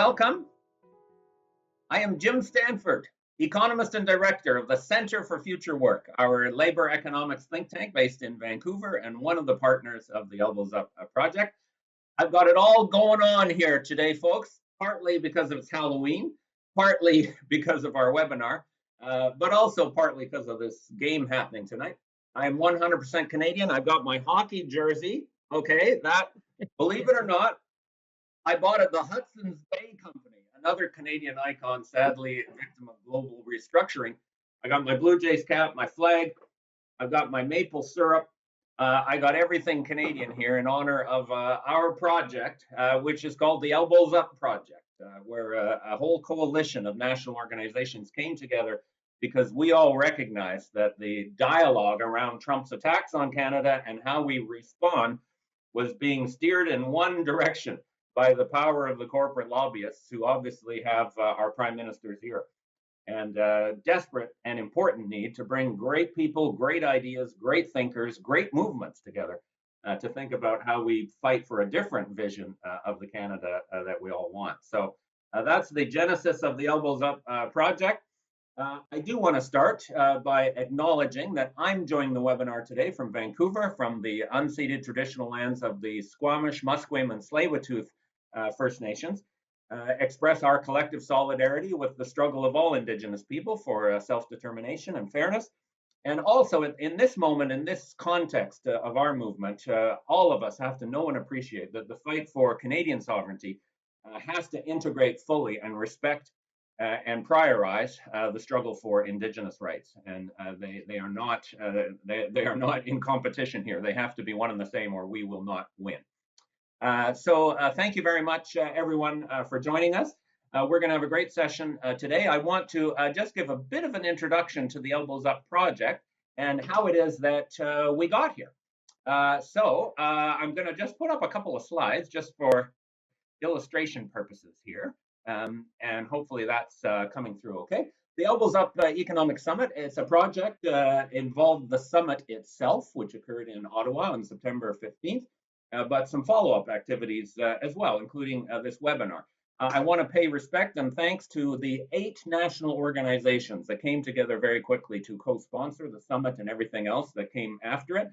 welcome. I am Jim Stanford, economist and director of the Center for Future Work, our labor economics think tank based in Vancouver and one of the partners of the Elbows Up project. I've got it all going on here today, folks, partly because it's Halloween, partly because of our webinar, but also partly because of this game happening tonight. I'm 100% Canadian. I've got my hockey jersey. Okay, that, believe it or not, I bought at the Hudson's Bay Company, another Canadian icon, sadly victim of global restructuring. I got my Blue Jays cap, my flag. I've got my maple syrup. I got everything Canadian here in honor of our project, which is called the Elbows Up Project, where a whole coalition of national organizations came together because we all recognize that the dialogue around Trump's attacks on Canada and how we respond was being steered in one direction by the power of the corporate lobbyists who obviously have our prime minister's ear, and desperate and important need to bring great people, great ideas, great thinkers, great movements together to think about how we fight for a different vision of the Canada that we all want. So that's the genesis of the Elbows Up project. I do want to start by acknowledging that I'm joining the webinar today from Vancouver, from the unceded traditional lands of the Squamish, Musqueam, and Tsleil-Waututh First Nations, express our collective solidarity with the struggle of all Indigenous people for self-determination and fairness. And also in this moment, in this context of our movement, all of us have to know and appreciate that the fight for Canadian sovereignty has to integrate fully and respect and prioritize the struggle for Indigenous rights, and they are not in competition here. They have to be one and the same, or we will not win. So thank you very much, everyone, for joining us. We're going to have a great session today. I want to just give a bit of an introduction to the Elbows Up project and how it is that we got here. So I'm going to just put up a couple of slides just for illustration purposes here. And hopefully that's coming through okay. The Elbows Up Economic Summit, it's a project involved the summit itself, which occurred in Ottawa on September 15th, but some follow-up activities as well, including this webinar. I want to pay respect and thanks to the 8 national organizations that came together very quickly to co-sponsor the summit and everything else that came after it.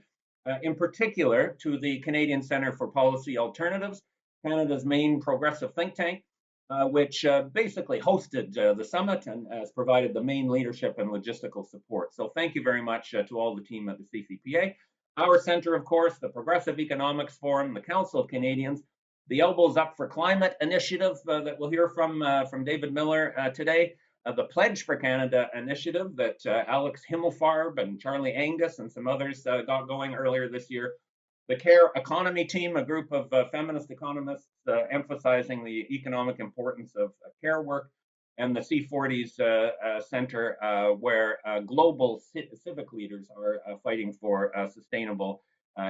In particular, to the Canadian Centre for Policy Alternatives, Canada's main progressive think tank, which basically hosted the summit and has provided the main leadership and logistical support. So thank you very much to all the team at the CCPA. Our center, of course, the Progressive Economics Forum, the Council of Canadians, the Elbows Up for Climate initiative that we'll hear from David Miller today, the Pledge for Canada initiative that Alex Himmelfarb and Charlie Angus and some others got going earlier this year, the Care Economy team, a group of feminist economists emphasizing the economic importance of care work, and the C40s Center, where global civic leaders are fighting for sustainable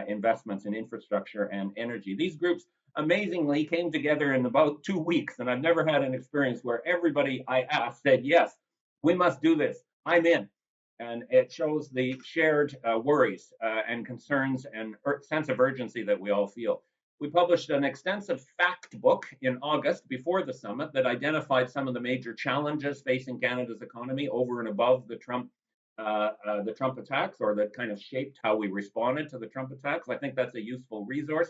investments in infrastructure and energy. These groups amazingly came together in about 2 weeks, and I've never had an experience where everybody I asked said, yes, we must do this, I'm in. And it shows the shared worries and concerns and sense of urgency that we all feel. We published an extensive fact book in August before the summit that identified some of the major challenges facing Canada's economy over and above the Trump attacks, or that kind of shaped how we responded to the Trump attacks. I think that's a useful resource.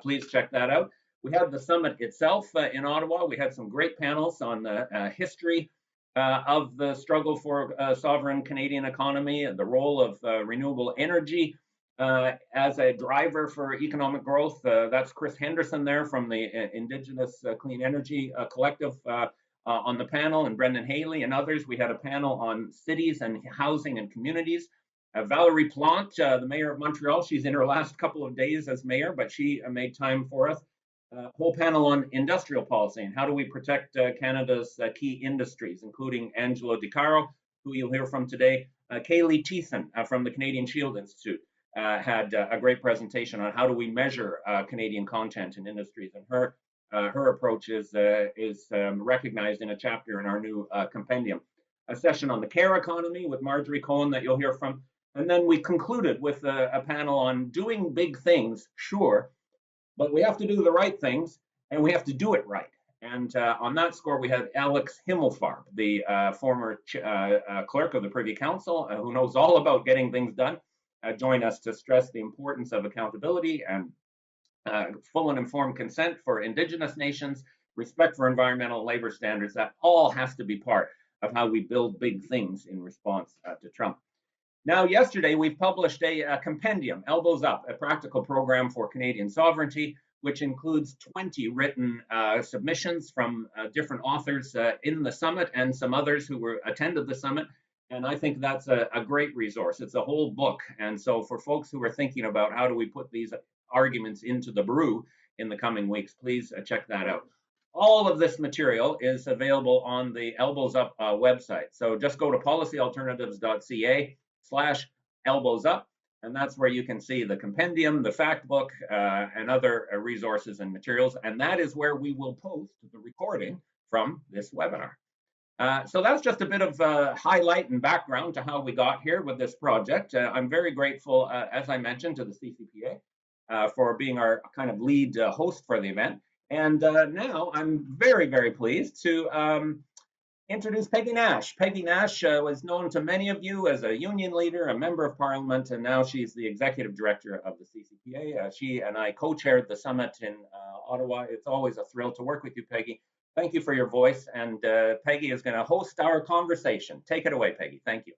Please check that out. We had the summit itself in Ottawa. We had some great panels on the history of the struggle for a sovereign Canadian economy, and the role of renewable energy as a driver for economic growth. That's Chris Henderson there from the Indigenous Clean Energy Collective on the panel, and Brendan Haley and others. We had a panel on cities and housing and communities. Valerie Plante, the mayor of Montreal, she's in her last couple of days as mayor, but she made time for us. Whole panel on industrial policy and how do we protect Canada's key industries, including Angelo Di Caro, who you'll hear from today. Kaylee Thiessen from the Canadian Shield Institute had a great presentation on how do we measure Canadian content in industries, and her approach is recognized in a chapter in our new compendium. A session on the care economy with Marjorie Cohen that you'll hear from. And then we concluded with a panel on doing big things, sure, but we have to do the right things and we have to do it right. And on that score, we had Alex Himmelfarb, the former clerk of the Privy Council, who knows all about getting things done, join us to stress the importance of accountability and full and informed consent for Indigenous nations, respect for environmental and labor standards. That all has to be part of how we build big things in response to Trump. Now, yesterday, we published a compendium, Elbows Up, a practical program for Canadian sovereignty, which includes 20 written submissions from different authors in the summit and some others who attended the summit. And I think that's a great resource. It's a whole book. And so for folks who are thinking about how do we put these arguments into the brew in the coming weeks, please check that out. All of this material is available on the Elbows Up website. So just go to policyalternatives.ca/elbowsup. And that's where you can see the compendium, the fact book, and other resources and materials. And that is where we will post the recording from this webinar. So that's just a bit of highlight and background to how we got here with this project. I'm very grateful, as I mentioned, to the CCPA for being our kind of lead host for the event. And now I'm very, very pleased to introduce Peggy Nash. Peggy Nash was known to many of you as a union leader, a member of parliament, and now she's the executive director of the CCPA. She and I co-chaired the summit in Ottawa. It's always a thrill to work with you, Peggy. Thank you for your voice, and Peggy is going to host our conversation. Take it away, Peggy. Thank you.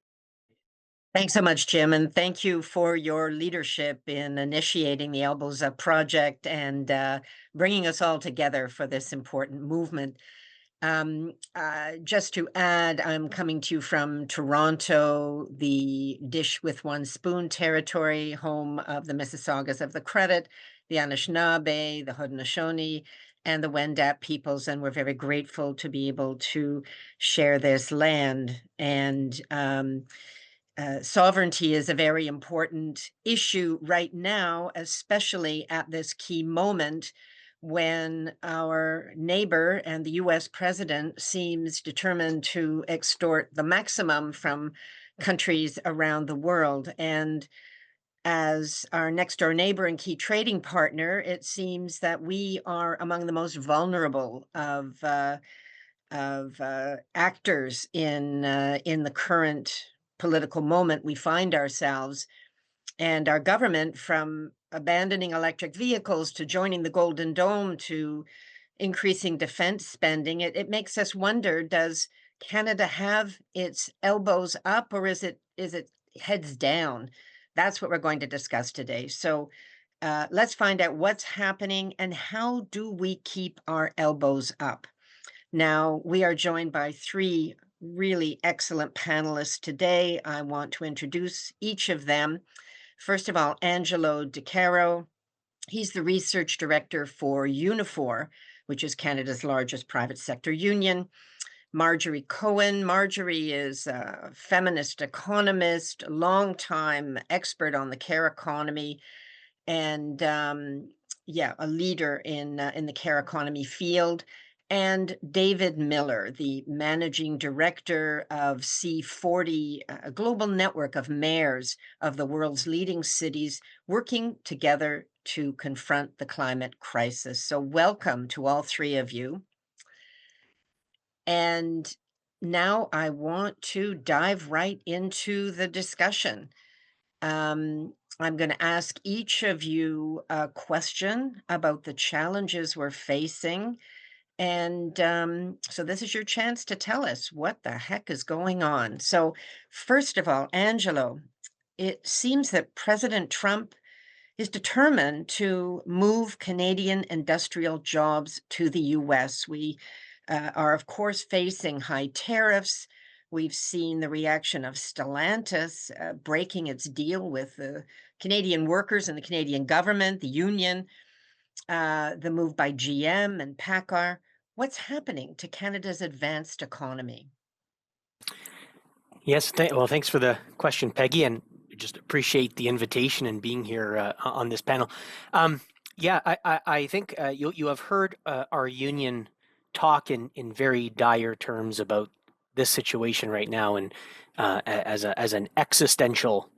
Thanks so much, Jim, and thank you for your leadership in initiating the Elbows Up project and bringing us all together for this important movement. Just to add, I'm coming to you from Toronto, the Dish with One Spoon territory, home of the Mississaugas of the Credit, the Anishinaabe, the Haudenosaunee, and the Wendat peoples, and we're very grateful to be able to share this land. And sovereignty is a very important issue right now, especially at this key moment when our neighbor and the US president seems determined to extort the maximum from countries around the world. And as our next door neighbor and key trading partner, it seems that we are among the most vulnerable of actors in the current political moment we find ourselves. And our government, from abandoning electric vehicles to joining the Golden Dome to increasing defense spending, it makes us wonder, does Canada have its elbows up, or is it heads down? That's what we're going to discuss today. So let's find out what's happening and how do we keep our elbows up. Now, we are joined by three really excellent panelists today. I want to introduce each of them. First of all, Angelo De Caro. He's the research director for Unifor, which is Canada's largest private sector union. Marjorie Cohen. Marjorie is a feminist economist, longtime expert on the care economy, and a leader in the care economy field. And David Miller, the managing director of C40, a global network of mayors of the world's leading cities working together to confront the climate crisis. So welcome to all three of you. And now I want to dive right into the discussion. I'm going to ask each of you a question about the challenges we're facing. And so this is your chance to tell us what the heck is going on. So first of all, Angelo, it seems that President Trump is determined to move Canadian industrial jobs to the US. We are, of course, facing high tariffs. We've seen the reaction of Stellantis breaking its deal with the Canadian workers and the Canadian government, the union, the move by GM and PACCAR. What's happening to Canada's advanced economy? Yes, well, thanks for the question, Peggy, and just appreciate the invitation and being here on this panel. I think you have heard our union talk in very dire terms about this situation right now, and as an existential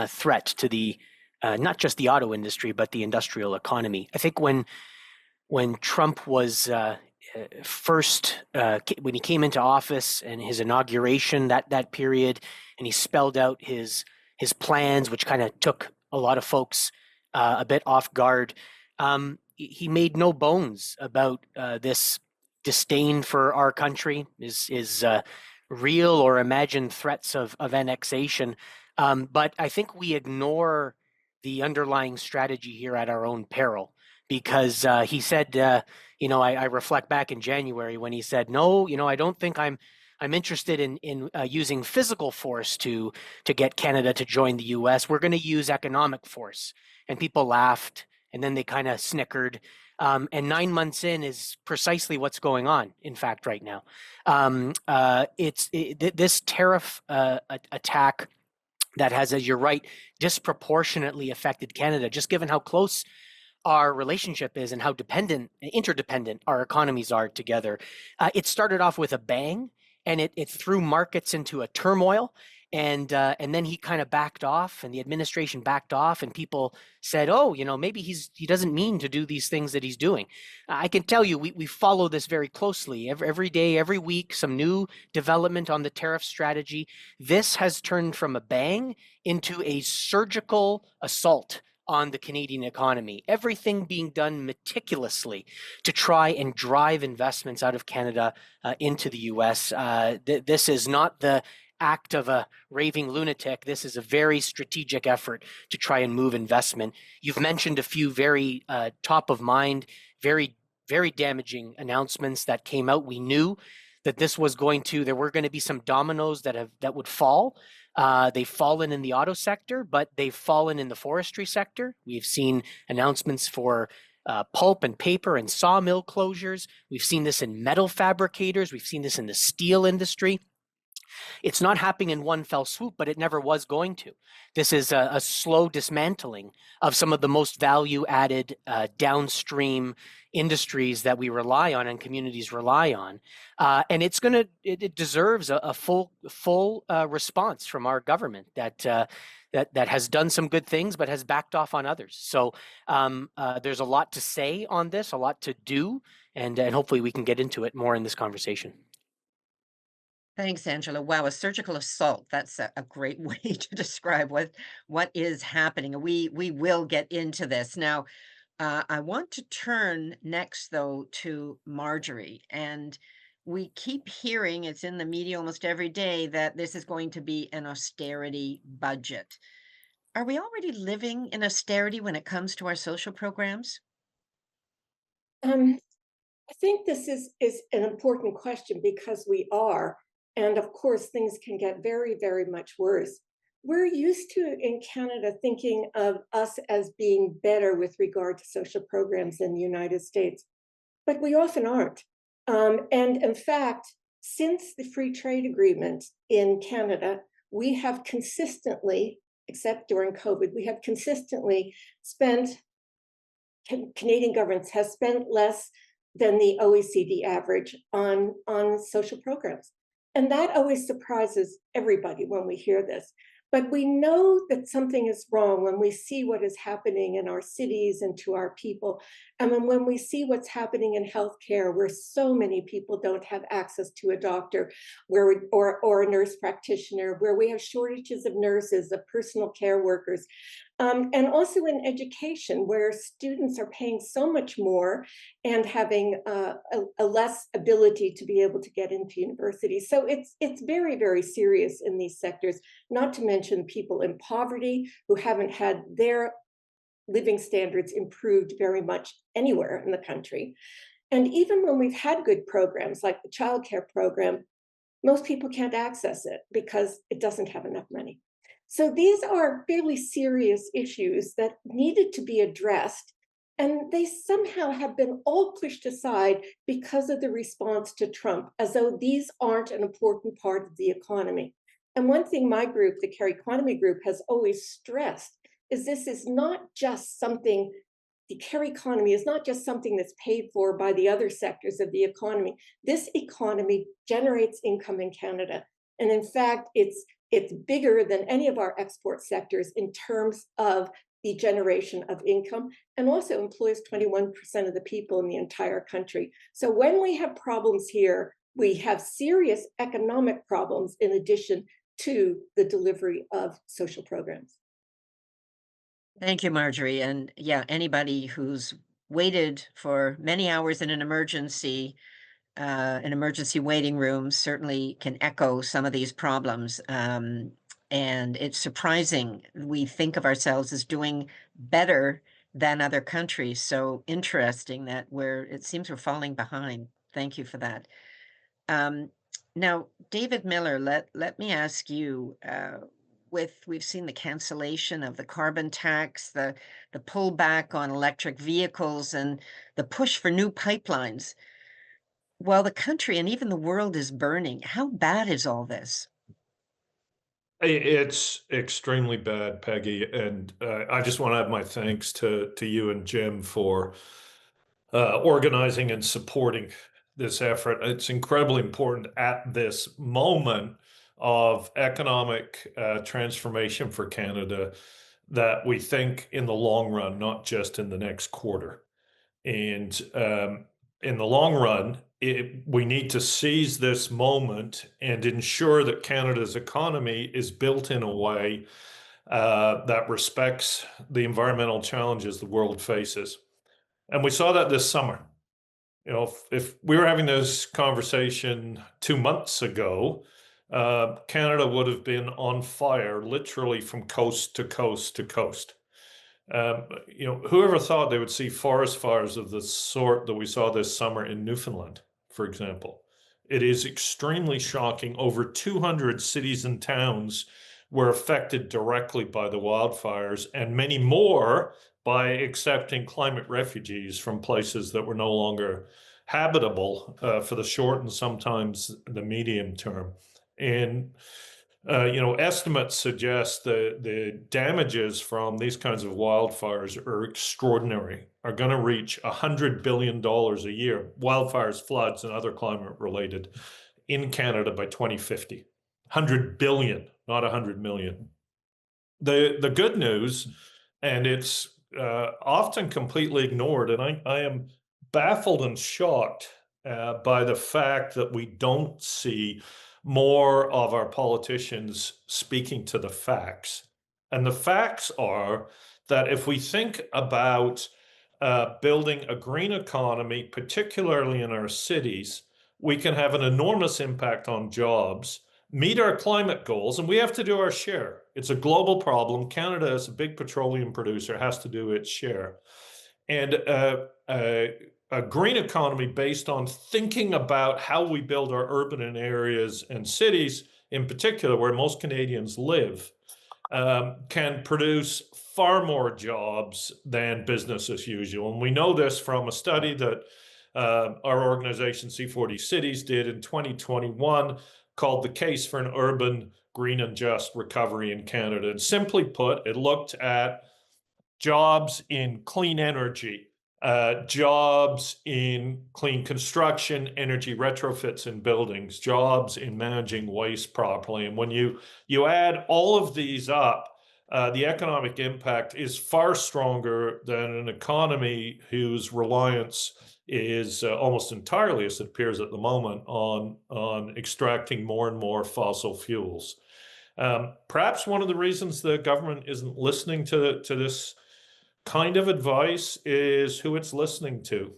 threat to the not just the auto industry but the industrial economy. I think when Trump was first when he came into office and his inauguration, that period, and he spelled out his plans, which kind of took a lot of folks a bit off guard. He made no bones about this disdain for our country, is real or imagined threats of annexation. But I think we ignore the underlying strategy here at our own peril, because he said, I reflect back in January when he said, no, I don't think I'm interested in using physical force to get Canada to join the U.S. We're going to use economic force. And people laughed, and then they kind of snickered. And 9 months in is precisely what's going on, in fact, right now. This tariff attack that has, as you're right, disproportionately affected Canada, just given how close our relationship is and how interdependent our economies are together. It started off with a bang, and it threw markets into a turmoil. And then he kind of backed off, and the administration backed off, and people said, "Oh, maybe he doesn't mean to do these things that he's doing." I can tell you, we follow this very closely. Every day, every week, some new development on the tariff strategy. This has turned from a bang into a surgical assault on the Canadian economy. Everything being done meticulously to try and drive investments out of Canada into the U.S. This is not the act of a raving lunatic. This is a very strategic effort to try and move investment. You've mentioned a few very top of mind, very, very damaging announcements that came out. We knew that there were going to be some dominoes that would fall. They've fallen in the auto sector, but they've fallen in the forestry sector. We've seen announcements for pulp and paper and sawmill closures. We've seen this in metal fabricators. We've seen this in the steel industry. It's not happening in one fell swoop, but it never was going to. This is a slow dismantling of some of the most value-added downstream industries that we rely on and communities rely on. And it deserves a full response from our government that has done some good things, but has backed off on others. So there's a lot to say on this, a lot to do, and hopefully we can get into it more in this conversation. Thanks, Angela. Wow, a surgical assault. That's a great way to describe what is happening. We will get into this. Now, I want to turn next, though, to Marjorie. And we keep hearing, it's in the media almost every day, that this is going to be an austerity budget. Are we already living in austerity when it comes to our social programs? I think this is an important question because we are. And of course, things can get very, very much worse. We're used to, in Canada, thinking of us as being better with regard to social programs in the United States, but we often aren't. And in fact, since the free trade agreement in Canada, we have consistently, except during COVID, we have consistently Canadian governments have spent less than the OECD average on social programs. And that always surprises everybody when we hear this. But we know that something is wrong when we see what is happening in our cities and to our people. And when we see what's happening in healthcare, where so many people don't have access to a doctor or a nurse practitioner, where we have shortages of nurses, of personal care workers, and also in education, where students are paying so much more and having a less ability to be able to get into university. So it's very, very serious in these sectors, not to mention people in poverty who haven't had their living standards improved very much anywhere in the country. And even when we've had good programs like the childcare program, most people can't access it because it doesn't have enough money. So these are fairly serious issues that needed to be addressed, and they somehow have been all pushed aside because of the response to Trump, as though these aren't an important part of the economy. And one thing my group, the Care Economy Group, has always stressed is this is not just something, the care economy is not just something that's paid for by the other sectors of the economy. This economy generates income in Canada. And in fact, it's bigger than any of our export sectors in terms of the generation of income, and also employs 21% of the people in the entire country. So when we have problems here, we have serious economic problems in addition to the delivery of social programs. Thank you, Marjorie. And yeah, anybody who's waited for many hours in an emergency waiting room certainly can echo some of these problems. And it's surprising. We think of ourselves as doing better than other countries. So interesting that it seems we're falling behind. Thank you for that. Now, David Miller, let me ask you, we've seen the cancellation of the carbon tax, the pullback on electric vehicles, and the push for new pipelines. While the country and even the world is burning, how bad is all this? It's extremely bad, Peggy, and I just want to add my thanks to you and Jim for organizing and supporting this effort. It's incredibly important at this moment of economic transformation for Canada that we think in the long run, not just in the next quarter. And in the long run, we need to seize this moment and ensure that Canada's economy is built in a way that respects the environmental challenges the world faces. And we saw that this summer. You know, if we were having this conversation 2 months ago, Canada would have been on fire literally from coast to coast to coast. You know, whoever thought they would see forest fires of the sort that we saw this summer in Newfoundland, for example? It is extremely shocking. Over 200 cities and towns were affected directly by the wildfires, and many more by accepting climate refugees from places that were no longer habitable for the short and sometimes the medium term. And you know, estimates suggest that the damages from these kinds of wildfires are extraordinary, are going to reach $100 billion a year, wildfires, floods, and other climate-related, in Canada by 2050. 100 billion, not 100 million. The good news, and it's often completely ignored, and I am baffled and shocked by the fact that we don't see more of our politicians speaking to the facts. And the facts are that if we think about building a green economy, particularly in our cities, we can have an enormous impact on jobs, meet our climate goals, and we have to do our share. It's a global problem. Canada, as a big petroleum producer, has to do its share. And a green economy based on thinking about how we build our urban areas and cities, in particular, where most Canadians live, can produce far more jobs than business as usual. And we know this from a study that our organization, C40 Cities, did in 2021 called The Case for an Urban, Green and Just Recovery in Canada. And simply put, it looked at jobs in clean energy, jobs in clean construction, energy retrofits in buildings, jobs in managing waste properly. And when you add all of these up, the economic impact is far stronger than an economy whose reliance is almost entirely, as it appears at the moment, on extracting more and more fossil fuels. Perhaps one of the reasons the government isn't listening to this kind of advice is who it's listening to.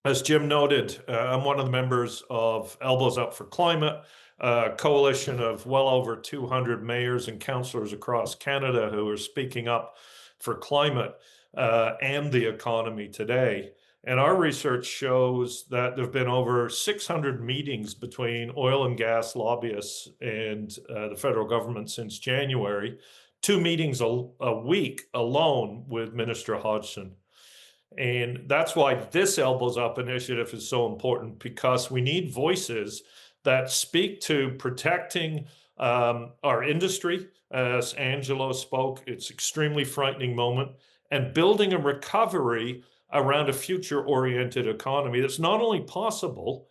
As Jim noted, I'm one of the members of Elbows Up for Climate, a coalition of well over 200 mayors and councillors across Canada who are speaking up for climate and the economy today. And our research shows that there have been over 600 meetings between oil and gas lobbyists and the federal government since January, 2 meetings a week alone with Minister Hodgson. And that's why this Elbows Up initiative is so important, because we need voices that speak to protecting our industry. As Angelo spoke, it's an extremely frightening moment, and building a recovery around a future-oriented economy that's not only possible,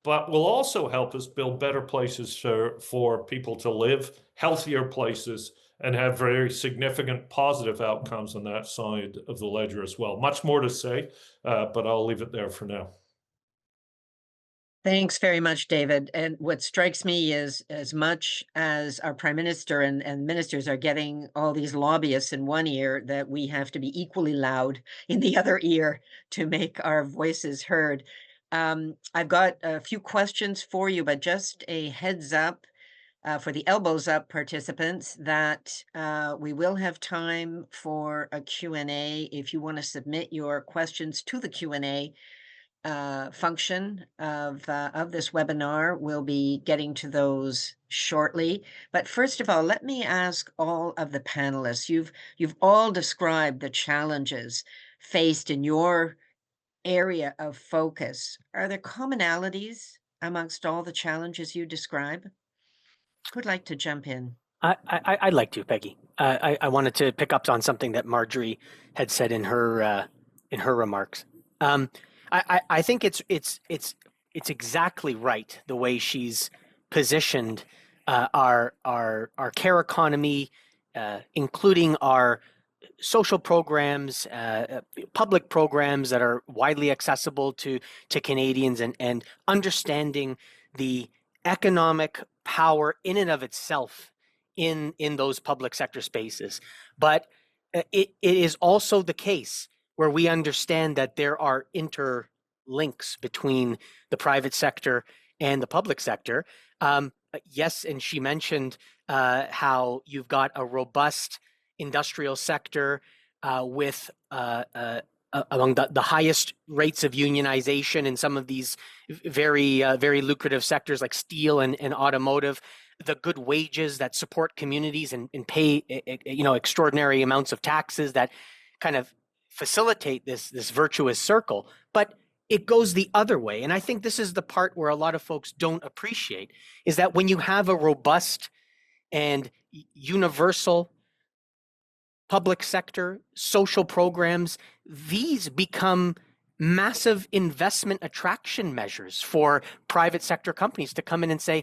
but will also help us build better places for people to live, healthier places, and have very significant positive outcomes on that side of the ledger as well. Much more to say, but I'll leave it there for now. Thanks very much, David. And what strikes me is, as much as our Prime Minister and ministers are getting all these lobbyists in one ear, that we have to be equally loud in the other ear to make our voices heard. I've got a few questions for you, but just a heads up for the Elbows Up participants that we will have time for a Q&A. If you want to submit your questions to the Q&A function of this webinar, we'll be getting to those shortly. But first of all, let me ask all of the panelists. You've all described the challenges faced in your area of focus. Are there commonalities amongst all the challenges you describe? Who'd like to jump in? I'd like to, Peggy. I wanted to pick up on something that Marjorie had said in her remarks. I think it's exactly right the way she's positioned our care economy, including our social programs, public programs that are widely accessible to Canadians, and understanding the economic power in and of itself in those public sector spaces. But it is also the case where we understand that there are interlinks between the private sector and the public sector. Yes, and she mentioned how you've got a robust industrial sector with among the highest rates of unionization in some of these very lucrative sectors like steel and automotive, the good wages that support communities and pay extraordinary amounts of taxes that kind of facilitate this virtuous circle. But it goes the other way. And I think this is the part where a lot of folks don't appreciate, is that when you have a robust and universal public sector, social programs, these become massive investment attraction measures for private sector companies to come in and say,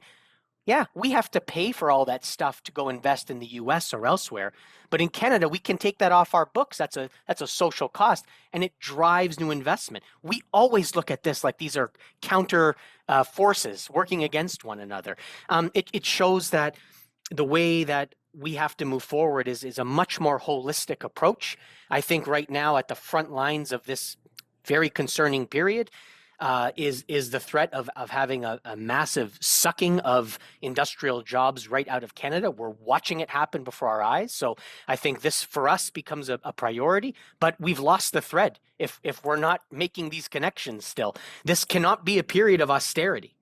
yeah, we have to pay for all that stuff to go invest in the US or elsewhere. But in Canada, we can take that off our books. That's a social cost, and it drives new investment. We always look at this like these are counter forces working against one another. It shows that the way that we have to move forward is a much more holistic approach. I think right now at the front lines of this very concerning period is the threat of having a massive sucking of industrial jobs right out of Canada. We're watching it happen before our eyes. So I think this for us becomes a priority, but we've lost the thread if we're not making these connections still. This cannot be a period of austerity.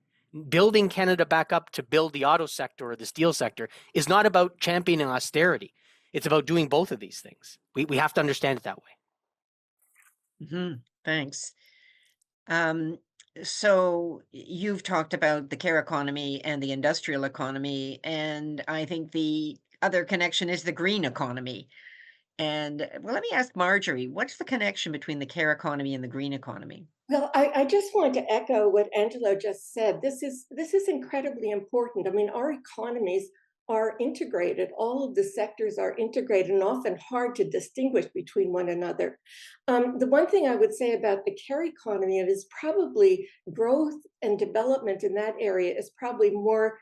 Building Canada back up to build the auto sector or the steel sector is not about championing austerity. It's about doing both of these things. We have to understand it that way. Mm-hmm. Thanks. So you've talked about the care economy and the industrial economy, and I think the other connection is the green economy. And well, let me ask Marjorie, what's the connection between the care economy and the green economy? Well, I just want to echo what Angelo just said. This is incredibly important. I mean, our economies are integrated. All of the sectors are integrated and often hard to distinguish between one another. The one thing I would say about the care economy is probably growth and development in that area is probably more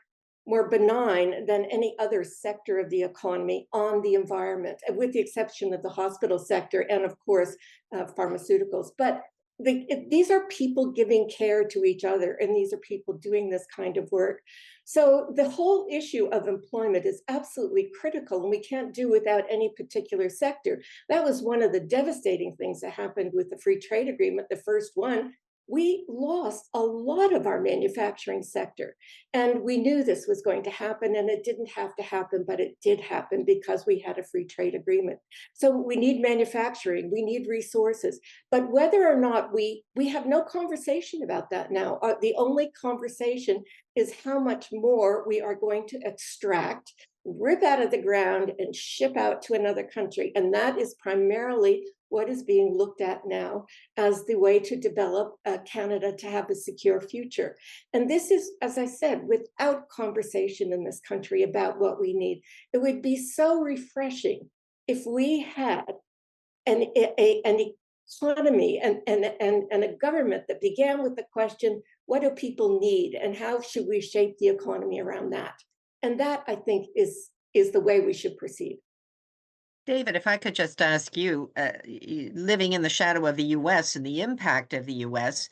benign than any other sector of the economy on the environment, with the exception of the hospital sector and, of course, pharmaceuticals. But these are people giving care to each other, and these are people doing this kind of work. So the whole issue of employment is absolutely critical, and we can't do without any particular sector. That was one of the devastating things that happened with the free trade agreement, the first one. We lost a lot of our manufacturing sector, and we knew this was going to happen, and it didn't have to happen, but it did happen because we had a free trade agreement. So we need manufacturing, we need resources, but whether or not we have no conversation about that now. The only conversation is how much more we are going to extract, rip out of the ground, and ship out to another country, and that is primarily what is being looked at now as the way to develop Canada to have a secure future. And this is, as I said, without conversation in this country about what we need. It would be so refreshing if we had an economy and a government that began with the question, what do people need and how should we shape the economy around that? And that, I think, is the way we should proceed. David, if I could just ask you, living in the shadow of the US and the impact of the US,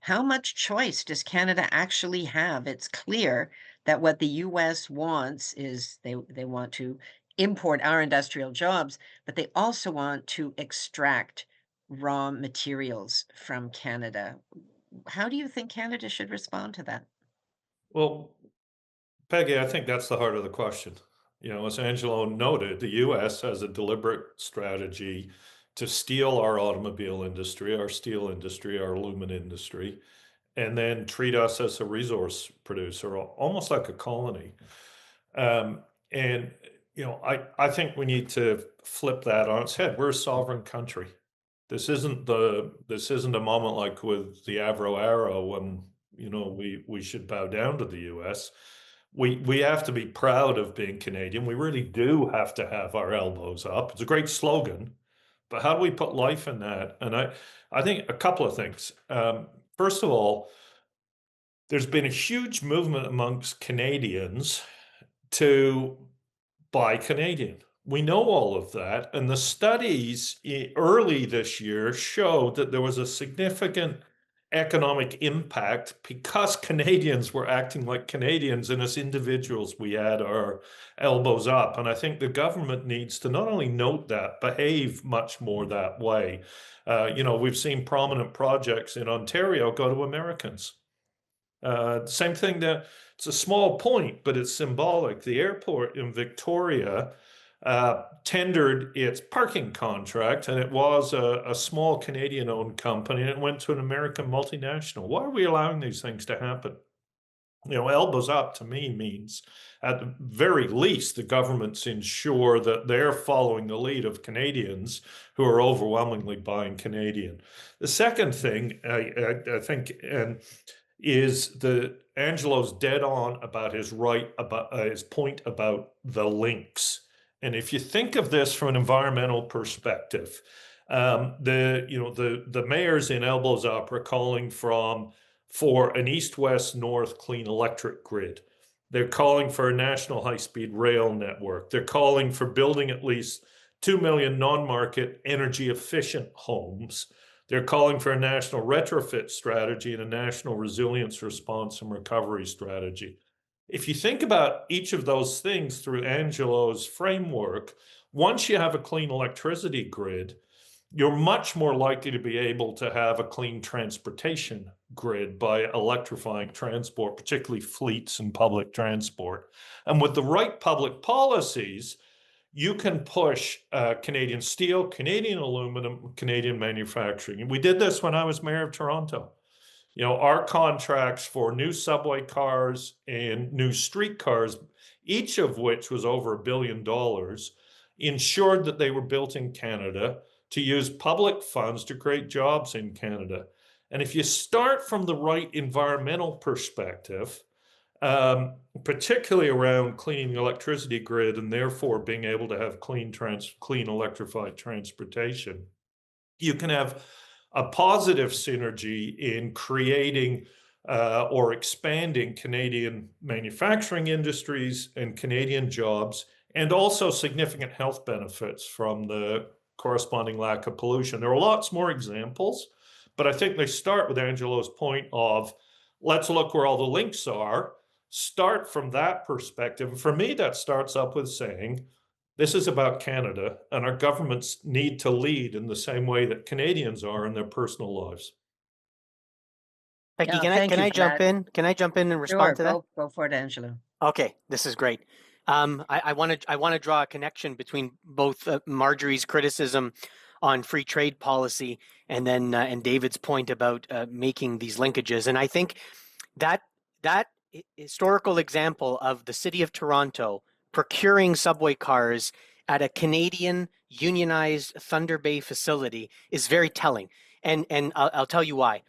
how much choice does Canada actually have? It's clear that what the US wants is they want to import our industrial jobs, but they also want to extract raw materials from Canada. How do you think Canada should respond to that? Well, Peggy, I think that's the heart of the question. You know, as Angelo noted, the US has a deliberate strategy to steal our automobile industry, our steel industry, our aluminum industry, and then treat us as a resource producer, almost like a colony. And you know, I think we need to flip that on its head. We're a sovereign country. This isn't a moment like with the Avro Arrow when, you know, we should bow down to the US. We have to be proud of being Canadian. We really do have to have our elbows up. It's a great slogan, but how do we put life in that? And I think a couple of things. First of all, there's been a huge movement amongst Canadians to buy Canadian. We know all of that. And the studies early this year showed that there was a significant economic impact because Canadians were acting like Canadians, and as individuals, we had our elbows up. And I think the government needs to not only note that, behave much more that way. You know, we've seen prominent projects in Ontario go to Americans. Same thing that it's a small point, but it's symbolic. The airport in Victoria tendered its parking contract, and it was a small Canadian-owned company, and it went to an American multinational. Why are we allowing these things to happen? You know, elbows up to me means, at the very least, the governments ensure that they're following the lead of Canadians who are overwhelmingly buying Canadian. The second thing I think, and is Angelo's dead on about his point about the links. And if you think of this from an environmental perspective, the mayors in Elbows Up are calling for an east-west-north clean electric grid. They're calling for a national high-speed rail network. They're calling for building at least 2 million non-market energy-efficient homes. They're calling for a national retrofit strategy and a national resilience response and recovery strategy. If you think about each of those things through Angelo's framework, once you have a clean electricity grid, you're much more likely to be able to have a clean transportation grid by electrifying transport, particularly fleets and public transport. And with the right public policies, you can push Canadian steel, Canadian aluminum, Canadian manufacturing. And we did this when I was mayor of Toronto. You know, our contracts for new subway cars and new streetcars, each of which was over $1 billion, ensured that they were built in Canada to use public funds to create jobs in Canada. And if you start from the right environmental perspective, particularly around cleaning the electricity grid and therefore being able to have clean electrified transportation, you can have a positive synergy in creating or expanding Canadian manufacturing industries and Canadian jobs, and also significant health benefits from the corresponding lack of pollution. There are lots more examples, but I think they start with Angelo's point of, let's look where all the links are. Start from that perspective. For me, that starts up with saying, this is about Canada, and our governments need to lead in the same way that Canadians are in their personal lives. Becky, Yeah, can I jump in? Can I jump in and respond to that? Go for it, Angelo. Okay, this is great. I want to draw a connection between both Marjorie's criticism on free trade policy and then and David's point about making these linkages. And I think that historical example of the city of Toronto procuring subway cars at a Canadian unionized Thunder Bay facility is very telling. And I'll tell you why.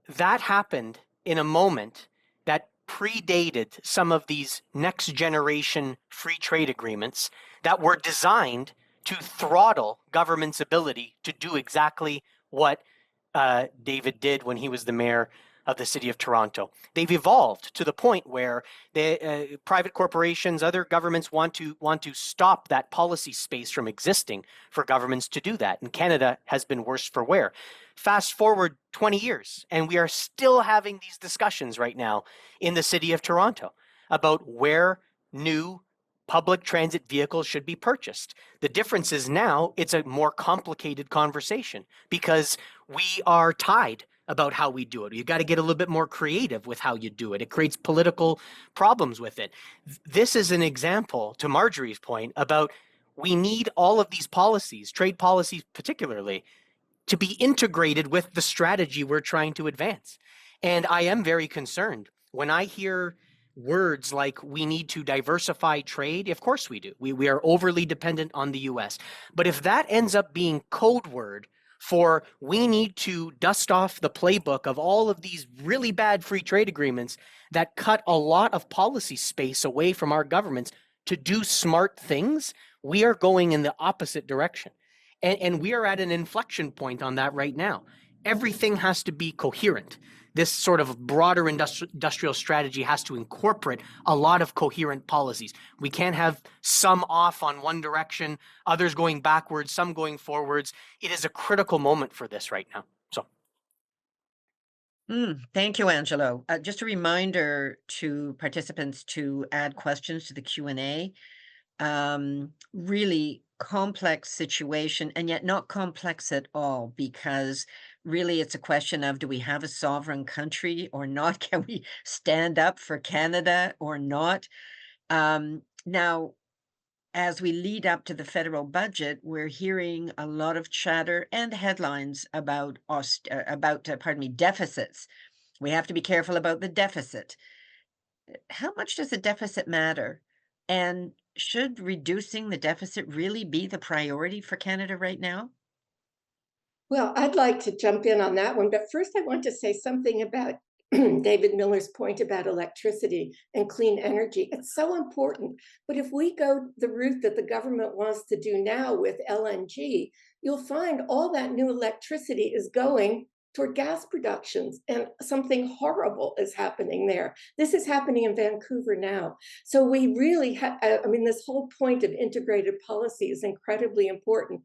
That happened in a moment that predated some of these next generation free trade agreements that were designed to throttle government's ability to do exactly what David did when he was the mayor of the city of Toronto. They've evolved to the point where the private corporations, other governments want to stop that policy space from existing for governments to do that. And Canada has been worse for wear. Fast forward 20 years, and we are still having these discussions right now in the city of Toronto about where new public transit vehicles should be purchased. The difference is now it's a more complicated conversation because we are tied about how we do it. You got to get a little bit more creative with how you do it. It creates political problems with it. This is an example, to Marjorie's point, about we need all of these policies, trade policies particularly, to be integrated with the strategy we're trying to advance. And I am very concerned when I hear words like we need to diversify trade. Of course we do. We are overly dependent on the US. But if that ends up being code word for we need to dust off the playbook of all of these really bad free trade agreements that cut a lot of policy space away from our governments to do smart things, we are going in the opposite direction. And we are at an inflection point on that right now. Everything has to be coherent. This sort of broader industrial strategy has to incorporate a lot of coherent policies. We can't have some off on one direction, others going backwards, some going forwards. It is a critical moment for this right now. So. Thank you, Angelo. Just a reminder to participants to add questions to the Q&A. Really complex situation, and yet not complex at all, because really it's a question of, do we have a sovereign country or not? Can we stand up for Canada or not? Now, as we lead up to the federal budget, we're hearing a lot of chatter and headlines about deficits. We have to be careful about the deficit. How much does the deficit matter? And should reducing the deficit really be the priority for Canada right now? Well, I'd like to jump in on that one, but first I want to say something about David Miller's point about electricity and clean energy. It's so important, but if we go the route that the government wants to do now with LNG, you'll find all that new electricity is going toward gas productions, and something horrible is happening there. This is happening in Vancouver now. So we really have, this whole point of integrated policy is incredibly important.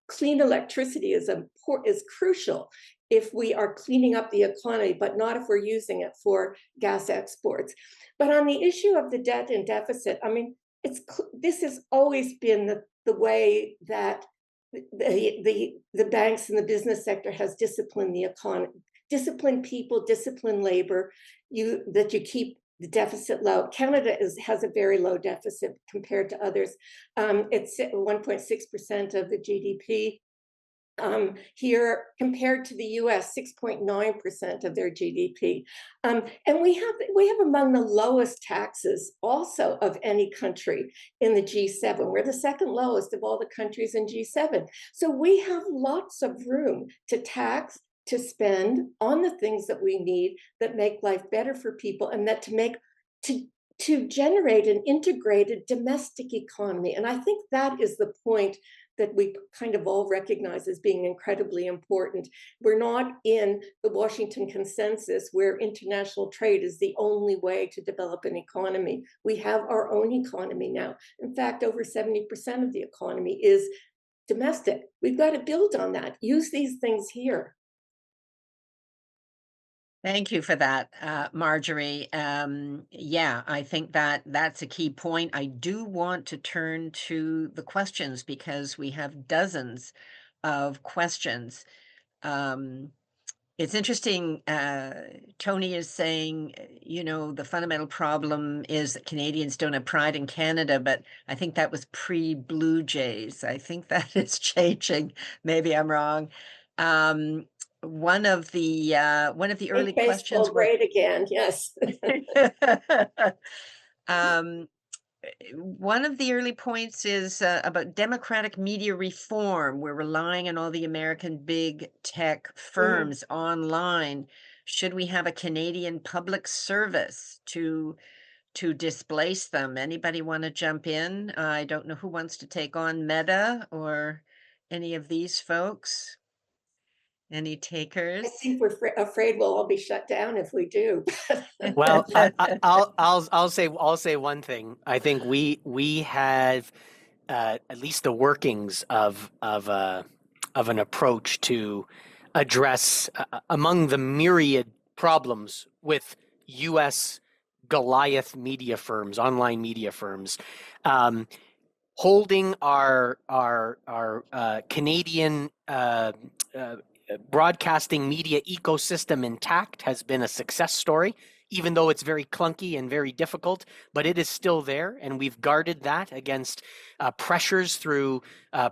Clean electricity is crucial if we are cleaning up the economy, but not if we're using it for gas exports. But on the issue of the debt and deficit, this has always been the way that the banks and the business sector has disciplined the economy, disciplined people, disciplined labor, that you keep the deficit low. Canada has a very low deficit compared to others. It's 1.6% of the GDP. Here, compared to the US, 6.9% of their GDP. And we have among the lowest taxes also of any country in the G7. We're the second lowest of all the countries in G7. So we have lots of room to tax, to spend on the things that we need that make life better for people, and that to generate an integrated domestic economy. And I think that is the point that we kind of all recognize as being incredibly important. We're not in the Washington consensus where international trade is the only way to develop an economy. We have our own economy now. In fact, over 70% of the economy is domestic. We've got to build on that, use these things here. Thank you for that, Marjorie. Yeah, I think that's a key point. I do want to turn to the questions because we have dozens of questions. It's interesting, Tony is saying, the fundamental problem is that Canadians don't have pride in Canada, but I think that was pre-Blue Jays. I think that is changing. Maybe I'm wrong. One of the early questions great again, yes. one of the early points is about democratic media reform. We're relying on all the American big tech firms online. Should we have a Canadian public service to displace them? Anybody want to jump in? I don't know who wants to take on Meta or any of these folks. Any I takers? think we're afraid we'll all be shut down if we do. Well, I'll say one thing. I think we have at least the workings of an approach to address among the myriad problems with U.S. Goliath media firms, online media firms. Holding our Canadian broadcasting media ecosystem intact has been a success story, even though it's very clunky and very difficult, but it is still there. And we've guarded that against pressures through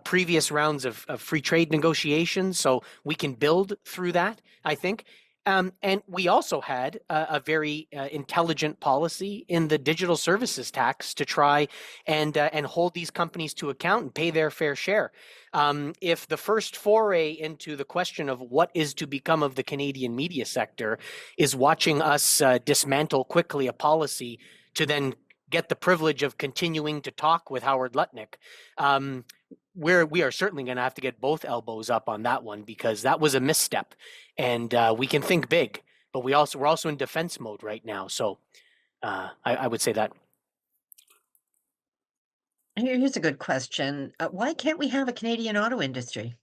previous rounds of free trade negotiations. So we can build through that, I think. And we also had a very intelligent policy in the digital services tax to try and hold these companies to account and pay their fair share. If the first foray into the question of what is to become of the Canadian media sector is watching us dismantle quickly a policy to then get the privilege of continuing to talk with Howard Lutnick, we are certainly going to have to get both elbows up on that one, because that was a misstep, and we can think big, but we're also in defense mode right now. So I would say that. Here's a good question. Why can't we have a Canadian auto industry?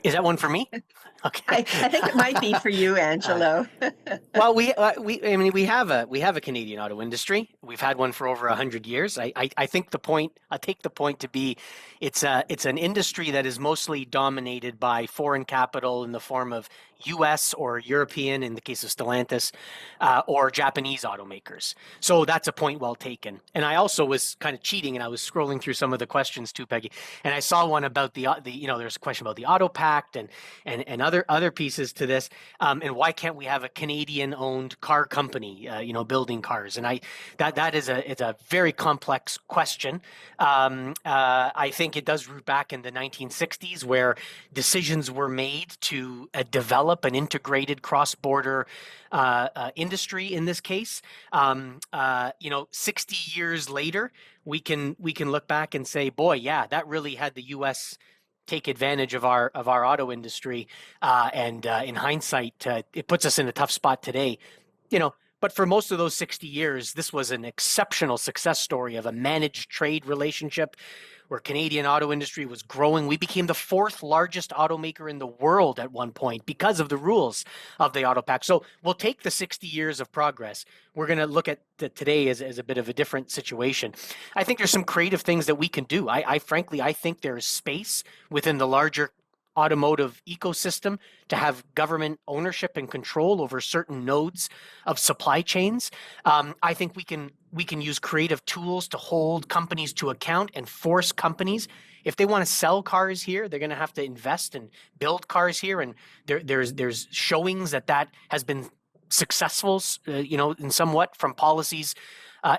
Is that one for me? Okay. I think it might be for you, Angelo. Well, we have a Canadian auto industry. We've had one for over 100 years. I think I take the point to be, it's an industry that is mostly dominated by foreign capital in the form of U.S. or European, in the case of Stellantis, or Japanese automakers. So that's a point well taken. And I also was kind of cheating, and I was scrolling through some of the questions too, Peggy, and I saw one about the there's a question about the Auto Pact and other pieces to this, and why can't we have a Canadian-owned car company, building cars? And it's a very complex question. I think it does root back in the 1960s, where decisions were made to develop an integrated cross-border industry. In this case, 60 years later, we can look back and say, boy, yeah, that really had the U.S. take advantage of our auto industry, and in hindsight, it puts us in a tough spot today. But for most of those 60 years, this was an exceptional success story of a managed trade relationship where Canadian auto industry was growing. We became the fourth largest automaker in the world at one point because of the rules of the Auto Pact. So we'll take the 60 years of progress. We're going to look at today as a bit of a different situation. I think there's some creative things that we can do. I frankly think there is space within the larger automotive ecosystem to have government ownership and control over certain nodes of supply chains. I think we can use creative tools to hold companies to account and force companies, if they want to sell cars here, they're going to have to invest and build cars here. And there's showings that has been successful, in somewhat from policies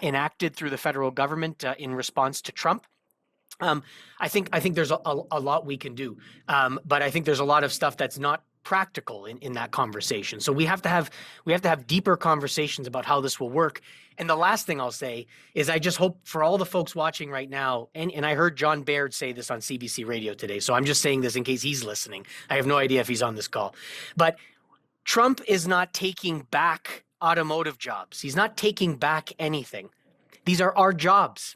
enacted through the federal government in response to Trump. I think there's a lot we can do, but I think there's a lot of stuff that's not practical in that conversation. So we have to have deeper conversations about how this will work. And the last thing I'll say is I just hope for all the folks watching right now, and I heard John Baird say this on CBC Radio today, so I'm just saying this in case he's listening. I have no idea if he's on this call, but Trump is not taking back automotive jobs. He's not taking back anything. These are our jobs.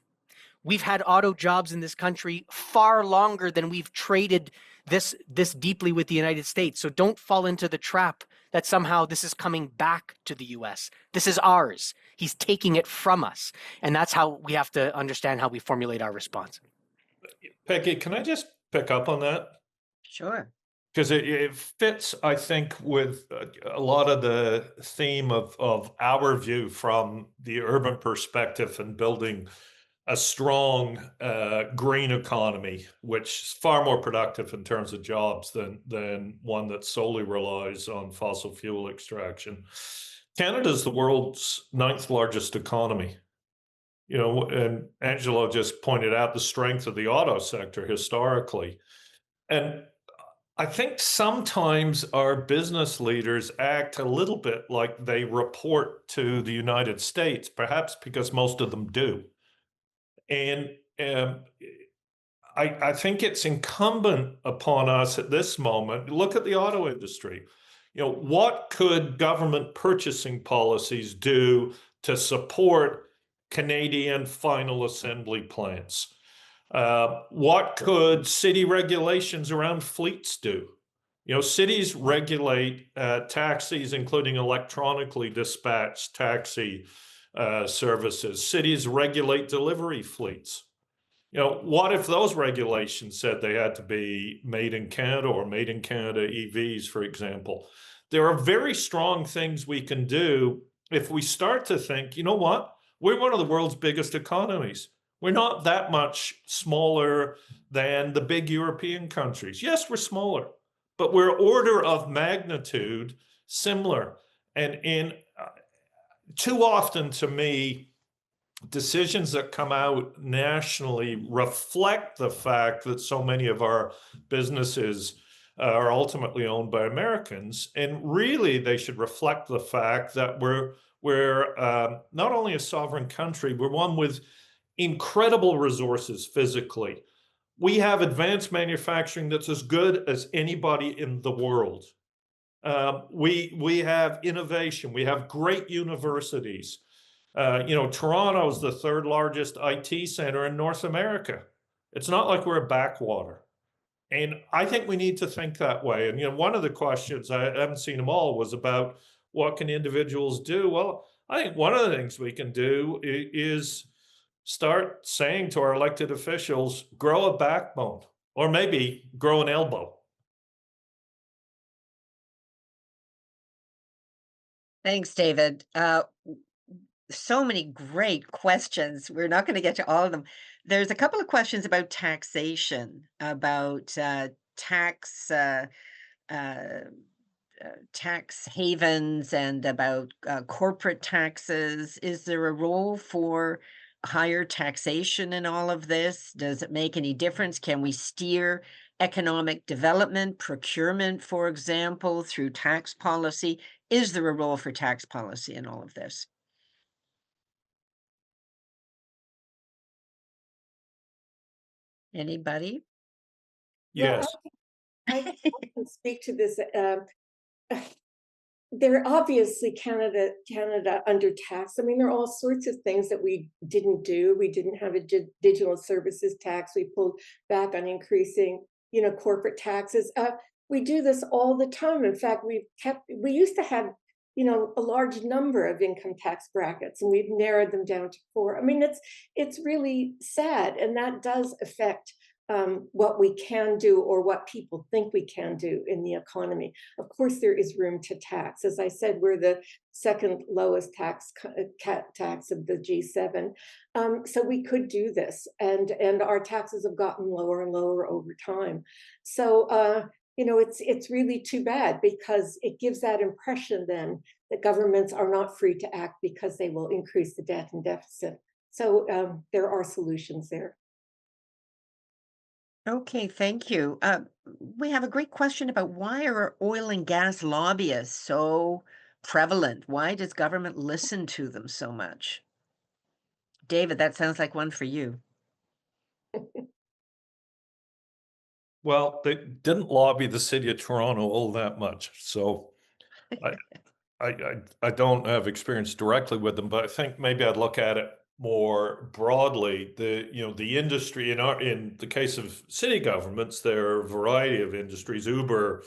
We've had auto jobs in this country far longer than we've traded this deeply with the United States. So don't fall into the trap that somehow this is coming back to the U.S. This is ours. He's taking it from us. And that's how we have to understand how we formulate our response. Peggy, can I just pick up on that? Sure. Because it fits, I think, with a lot of the theme of our view from the urban perspective and building a strong green economy, which is far more productive in terms of jobs than one that solely relies on fossil fuel extraction. Canada is the world's 9th largest economy. and Angelo just pointed out the strength of the auto sector historically. And I think sometimes our business leaders act a little bit like they report to the United States, perhaps because most of them do. And I think it's incumbent upon us at this moment, look at the auto industry. What could government purchasing policies do to support Canadian final assembly plants? What could city regulations around fleets do? Cities regulate taxis, including electronically dispatched taxi services. Cities regulate delivery fleets. What if those regulations said they had to be made in Canada or made in Canada EVs, for example? There are very strong things we can do if we start to think, you know what? We're one of the world's biggest economies. We're not that much smaller than the big European countries. Yes, we're smaller, but we're order of magnitude similar. And too often, to me, decisions that come out nationally reflect the fact that so many of our businesses are ultimately owned by Americans, and really they should reflect the fact that we're not only a sovereign country, we're one with incredible resources physically. We have advanced manufacturing that's as good as anybody in the world. We have innovation. We have great universities. Toronto is the third largest IT center in North America. It's not like we're a backwater. And I think we need to think that way. And, one of the questions, I haven't seen them all, was about what can individuals do? Well, I think one of the things we can do is start saying to our elected officials, grow a backbone, or maybe grow an elbow. Thanks, David. So many great questions. We're not going to get to all of them. There's a couple of questions about taxation, about tax havens, and about corporate taxes. Is there a role for higher taxation in all of this? Does it make any difference? Can we steer economic development, procurement, for example, through tax policy? Is there a role for tax policy in all of this? Anybody? Yes. I can speak to this. They're obviously Canada under tax. I mean, there are all sorts of things that we didn't do. We didn't have a digital services tax. We pulled back on increasing, corporate taxes. We do this all the time. In fact, we used to have, a large number of income tax brackets, and we've narrowed them down to 4. I mean, it's really sad, and that does affect what we can do or what people think we can do in the economy. Of course, there is room to tax. As I said, we're the second lowest tax of the G7. So we could do this, and our taxes have gotten lower and lower over time. So, it's really too bad, because it gives that impression then that governments are not free to act because they will increase the debt and deficit. So there are solutions there. Okay, thank you. We have a great question about, why are oil and gas lobbyists so prevalent? Why does government listen to them so much? David, that sounds like one for you. Well, they didn't lobby the city of Toronto all that much, so I don't have experience directly with them, but I think maybe I'd look at it more broadly. The industry in the case of city governments, there are a variety of industries. Uber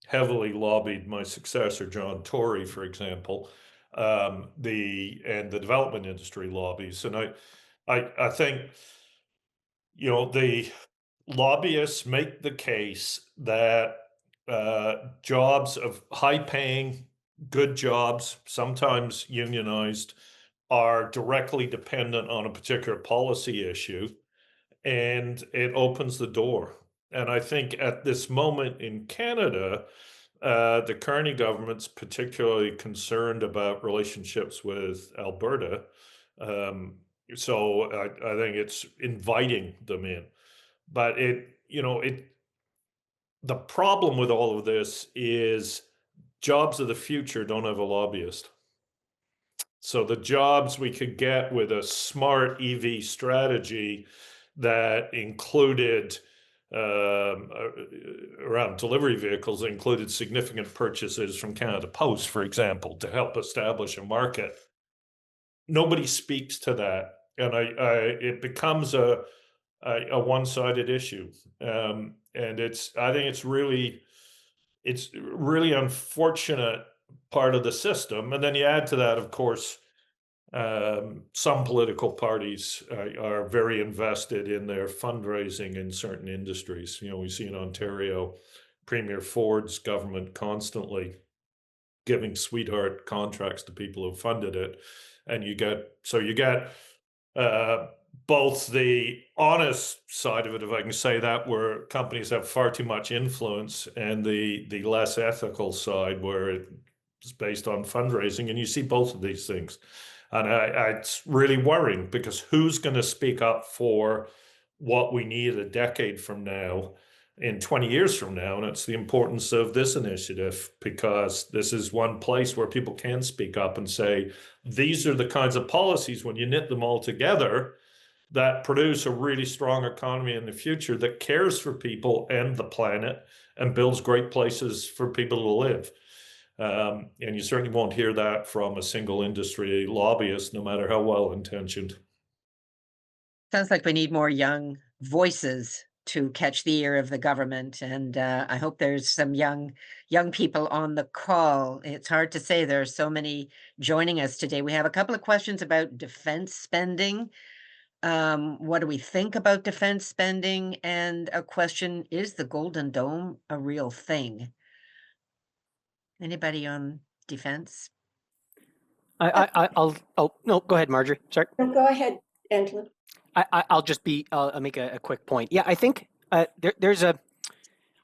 heavily lobbied my successor, John Tory, for example. The development industry lobbies, and I think the lobbyists make the case that jobs of high-paying, good jobs, sometimes unionized, are directly dependent on a particular policy issue, and it opens the door. And I think at this moment in Canada, the Carney government's particularly concerned about relationships with Alberta. So I think it's inviting them in. But the problem with all of this is jobs of the future don't have a lobbyist. So the jobs we could get with a smart EV strategy that included around delivery vehicles, included significant purchases from Canada Post, for example, to help establish a market. Nobody speaks to that, and it becomes a one-sided issue, and I think it's really unfortunate part of the system. And then you add to that, of course, some political parties are very invested in their fundraising in certain industries. We see in Ontario, Premier Ford's government constantly giving sweetheart contracts to people who funded it, and you get both the honest side of it, if I can say that, where companies have far too much influence, and the less ethical side, where it's based on fundraising, and you see both of these things. And it's really worrying, because who's going to speak up for what we need a decade from now, in 20 years from now? And it's the importance of this initiative, because this is one place where people can speak up and say, these are the kinds of policies, when you knit them all together, that produce a really strong economy in the future that cares for people and the planet and builds great places for people to live. And you certainly won't hear that from a single industry lobbyist, no matter how well-intentioned. Sounds like we need more young voices to catch the ear of the government, and I hope there's some young people on the call. It's hard to say, there are so many joining us today. We have a couple of questions about defense spending. What do we think about defense spending? And a question, is the Golden Dome a real thing? Anybody on defense? I'll no, go ahead, Marjorie. Sorry. No, go ahead, Angela. I'll make a quick point. Yeah, I think there's a.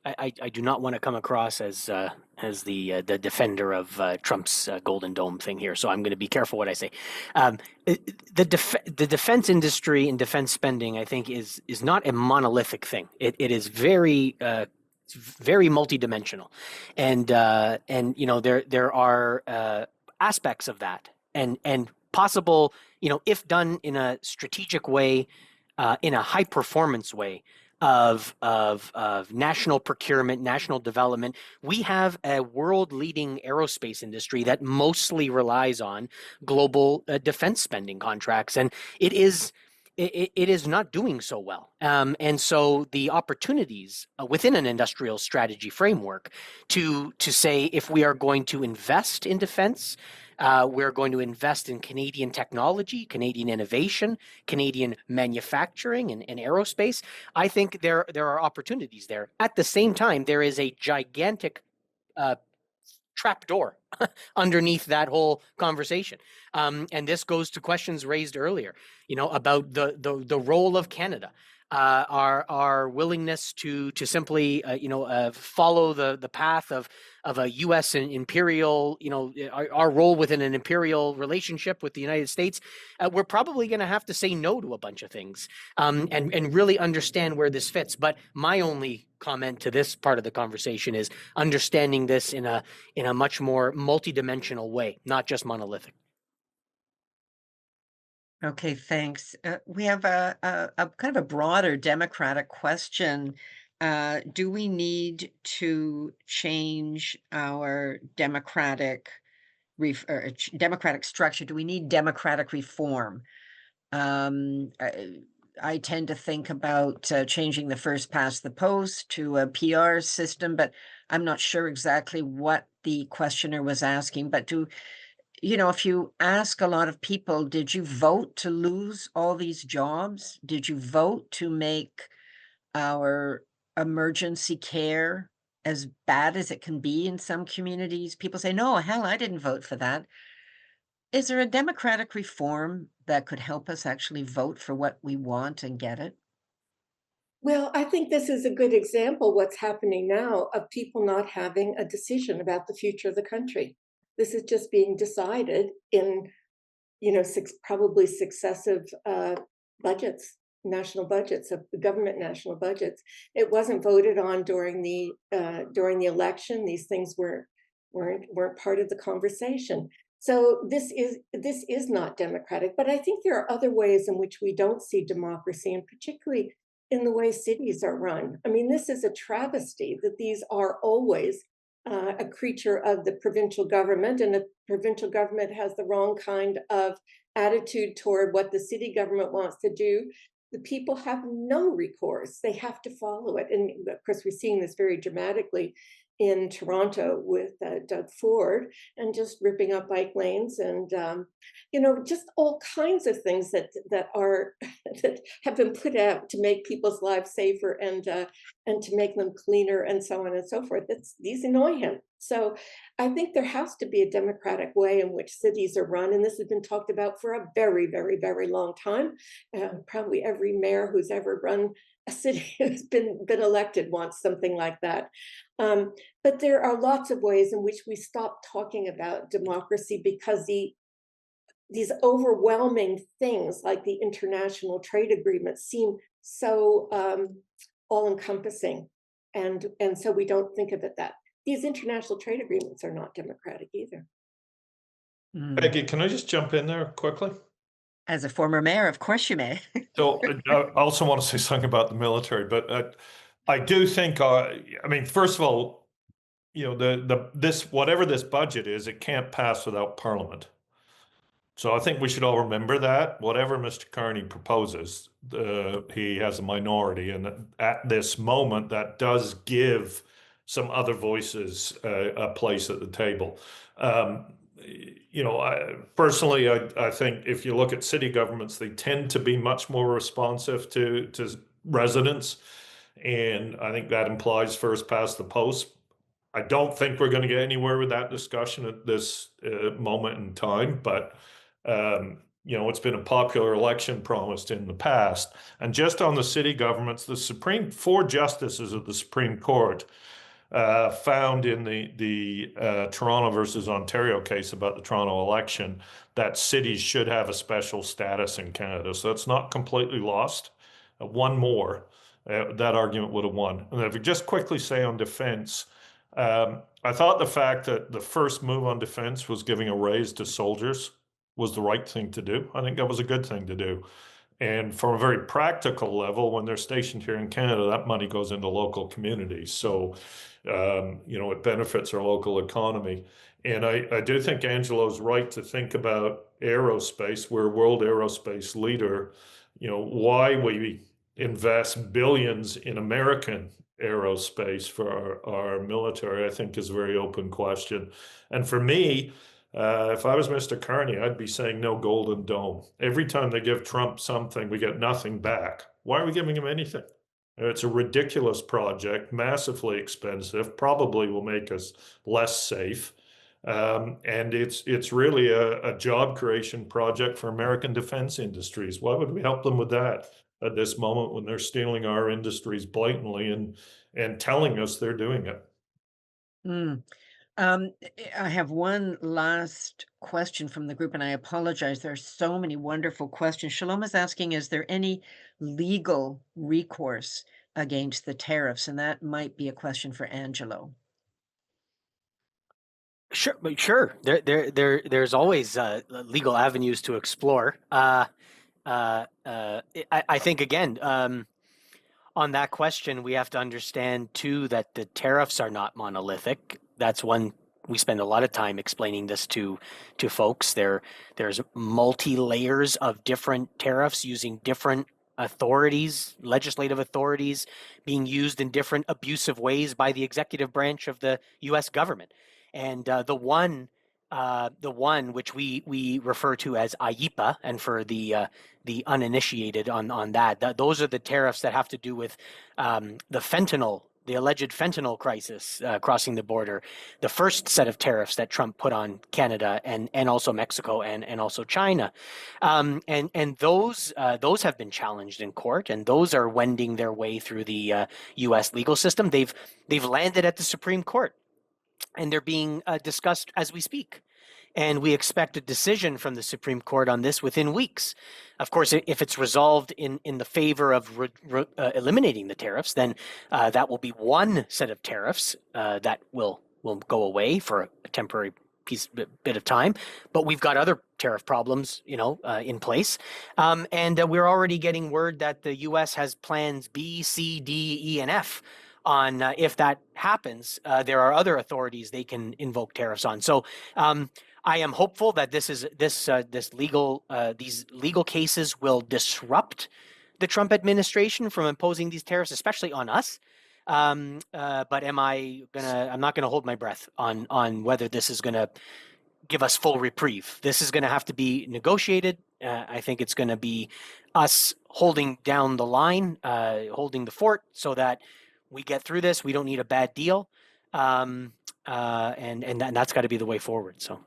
I do not want to come across as the defender of Trump's Golden Dome thing here, so I'm going to be careful what I say. The defense industry and defense spending, I think, is not a monolithic thing. It is very multidimensional, and there are aspects of that, and possible, if done in a strategic way, in a high performance way, of national procurement, national development. We have a world-leading aerospace industry that mostly relies on global defense spending contracts, and it is not doing so well. And so the opportunities within an industrial strategy framework to say, if we are going to invest in defense, we're going to invest in Canadian technology, Canadian innovation, Canadian manufacturing, and aerospace. I think there are opportunities there. At the same time, there is a gigantic trapdoor underneath that whole conversation. And this goes to questions raised earlier, about the role of Canada. Our willingness to simply follow the path of a U.S. imperial, our role within an imperial relationship with the United States. We're probably going to have to say no to a bunch of things, and really understand where this fits. But my only comment to this part of the conversation is understanding this in a much more multidimensional way, not just monolithic. Okay, thanks. We have a kind of a broader democratic question. Do we need to change our democratic structure? Do we need democratic reform? I tend to think about changing the first past the post to a PR system, but I'm not sure exactly what the questioner was asking. But if you ask a lot of people, did you vote to lose all these jobs? Did you vote to make our emergency care as bad as it can be in some communities? People say, no, hell, I didn't vote for that. Is there a democratic reform that could help us actually vote for what we want and get it? Well, I think this is a good example, what's happening now, of people not having a decision about the future of the country. This is just being decided in probably successive budgets, national budgets, of the government national budgets. It wasn't voted on during the election. These things weren't part of the conversation. So this is not democratic. But I think there are other ways in which we don't see democracy, and particularly in the way cities are run. I mean, this is a travesty that these are always a creature of the provincial government, and the provincial government has the wrong kind of attitude toward what the city government wants to do. The people have no recourse. They have to follow it. And of course, we're seeing this very dramatically in Toronto with Doug Ford, and just ripping up bike lanes, and just all kinds of things that have been put out to make people's lives safer, and to make them cleaner, and so on and so forth. These annoy him. So I think there has to be a democratic way in which cities are run, and this has been talked about for a very, very, very long time. Probably every mayor who's ever run a city who's been elected wants something like that. But there are lots of ways in which we stop talking about democracy because these overwhelming things like the international trade agreements seem so all-encompassing, and so we don't think of it that. These international trade agreements are not democratic either. Peggy, can I just jump in there quickly? As a former mayor, of course you may. So I also want to say something about the military, but I do think, first of all, whatever this budget is, it can't pass without Parliament. So I think we should all remember that whatever Mr. Carney proposes, he has a minority, and at this moment, that does give some other voices a place at the table. Personally, I think if you look at city governments, they tend to be much more responsive to residents, and I think that implies first past the post. I don't think we're going to get anywhere with that discussion at this moment in time, but it's been a popular election promised in the past. And just on the city governments, the four justices of the Supreme Court found in the Toronto versus Ontario case about the Toronto election that cities should have a special status in Canada. So it's not completely lost. One more, that argument would have won. And if we just quickly say on defense, I thought the fact that the first move on defense was giving a raise to soldiers was the right thing to do. I think that was a good thing to do. And from a very practical level, when they're stationed here in Canada, that money goes into local communities. So, it benefits our local economy. And I do think Angelo's right to think about aerospace. We're a world aerospace leader. Why we invest billions in American aerospace for our military, I think, is a very open question. And for me, if I was Mr. Carney, I'd be saying no Golden Dome. Every time they give Trump something, we get nothing back. Why are we giving him anything? It's a ridiculous project, massively expensive, probably will make us less safe. And it's really a job creation project for American defense industries. Why would we help them with that at this moment when they're stealing our industries blatantly and telling us they're doing it? I have one last question from the group, and I apologize. There are so many wonderful questions. Shalom is asking, is there any legal recourse against the tariffs? And that might be a question for Angelo. Sure. There's always legal avenues to explore. I think, again, on that question, we have to understand, too, that the tariffs are not monolithic. That's one. We spend a lot of time explaining this to folks. There's multi-layers of different tariffs using different authorities, legislative authorities, being used in different abusive ways by the executive branch of the U.S. government. And the one which we refer to as IEEPA, and for the uninitiated on that, those are the tariffs that have to do with the alleged fentanyl crisis crossing the border, the first set of tariffs that Trump put on Canada and also Mexico and also China. And those have been challenged in court, and those are wending their way through the U.S. legal system. They've landed at the Supreme Court, and they're being discussed as we speak. and we expect a decision from the Supreme Court on this within weeks. Of course, if it's resolved in the favor of eliminating the tariffs, then that will be one set of tariffs that will go away for a temporary bit of time, but we've got other tariff problems, in place, and we're already getting word that the U.S. has plans B, C, D, E, and F on if that happens. There are other authorities they can invoke tariffs on. So I am hopeful that these legal cases will disrupt the Trump administration from imposing these tariffs, especially on us. But I'm not gonna hold my breath on whether this is gonna give us full reprieve. This is gonna have to be negotiated. I think it's gonna be us holding down the line, holding the fort, so that we get through this. We don't need a bad deal, and that's got to be the way forward. So.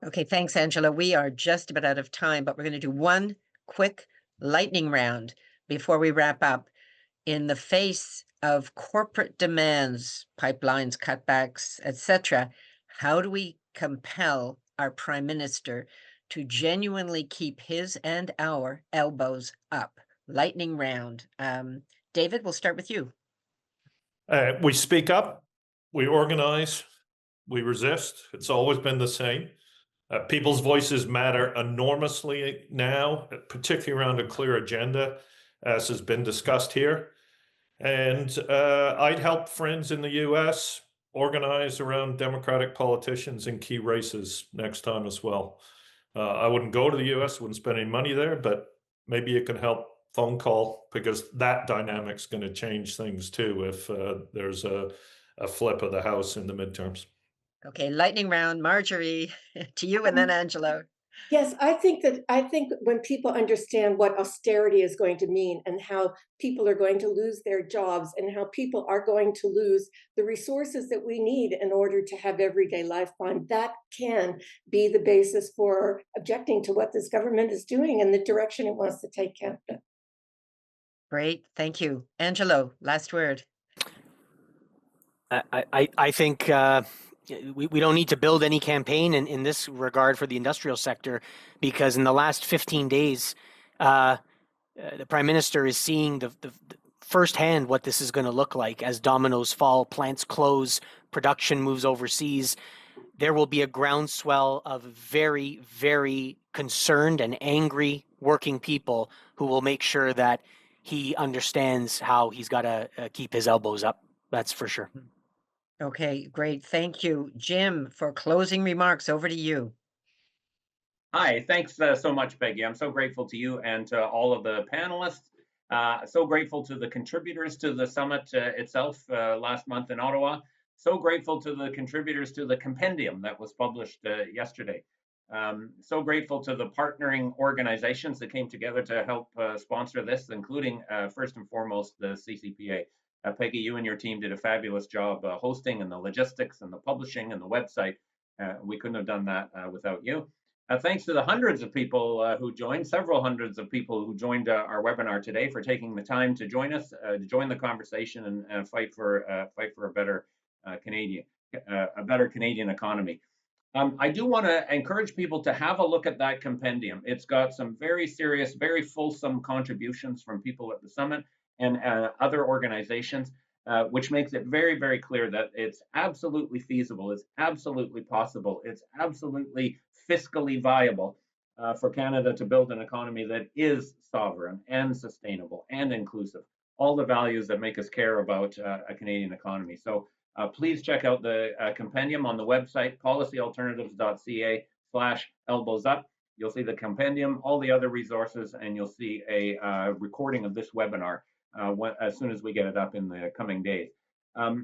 Okay, thanks, Angela. We are just about out of time, but we're going to do one quick lightning round before we wrap up. In the face of corporate demands, pipelines, cutbacks, etc., how do we compel our Prime Minister to genuinely keep his and our elbows up? Lightning round. David, we'll start with you. We speak up, we organize, we resist. It's always been the same. People's voices matter enormously now, particularly around a clear agenda, as has been discussed here. And I'd help friends in the US organize around Democratic politicians in key races next time as well. I wouldn't go to the US, wouldn't spend any money there, but maybe it can help phone call, because that dynamic's going to change things too if there's a flip of the House in the midterms. Okay, lightning round. Marjorie, to you, and then Angelo. Yes, I think when people understand what austerity is going to mean, and how people are going to lose their jobs, and how people are going to lose the resources that we need in order to have everyday life fun, that can be the basis for objecting to what this government is doing and the direction it wants to take Canada. Great, thank you. Angelo, last word. I think we don't need to build any campaign in this regard for the industrial sector, because in the last 15 days, the Prime Minister is seeing the firsthand what this is going to look like as dominoes fall, plants close, production moves overseas. There will be a groundswell of very, very concerned and angry working people who will make sure that he understands how he's got to keep his elbows up. That's for sure. Okay, great. Thank you. Jim, for closing remarks, over to you. Hi, thanks so much, Peggy. I'm so grateful to you and to all of the panelists. So grateful to the contributors to the summit itself last month in Ottawa. So grateful to the contributors to the compendium that was published yesterday. So grateful to the partnering organizations that came together to help sponsor this, including first and foremost the CCPA. Peggy, you and your team did a fabulous job hosting, and the logistics and the publishing and the website. We couldn't have done that without you. Thanks to the hundreds of people who joined, several hundreds of people who joined our webinar today, for taking the time to join us, to join the conversation and fight for a better Canadian economy. I do want to encourage people to have a look at that compendium. It's got some very serious, very fulsome contributions from people at the summit and other organizations, which makes it very, very clear that it's absolutely feasible, it's absolutely possible, it's absolutely fiscally viable for Canada to build an economy that is sovereign and sustainable and inclusive, all the values that make us care about a Canadian economy. So please check out the compendium on the website, policyalternatives.ca/elbowsup. You'll see the compendium, all the other resources, and you'll see a recording of this webinar as soon as we get it up in the coming days.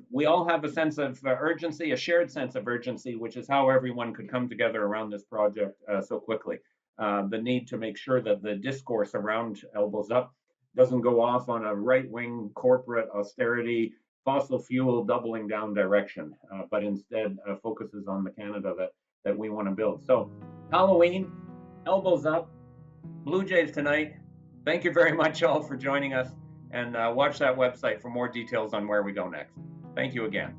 We all have a sense of urgency, a shared sense of urgency, which is how everyone could come together around this project so quickly. The need to make sure that the discourse around Elbows Up doesn't go off on a right-wing corporate austerity, fossil fuel doubling down direction, but instead focuses on the Canada that we want to build. So Halloween, Elbows Up, Blue Jays tonight. Thank you very much all for joining us. And watch that website for more details on where we go next. Thank you again.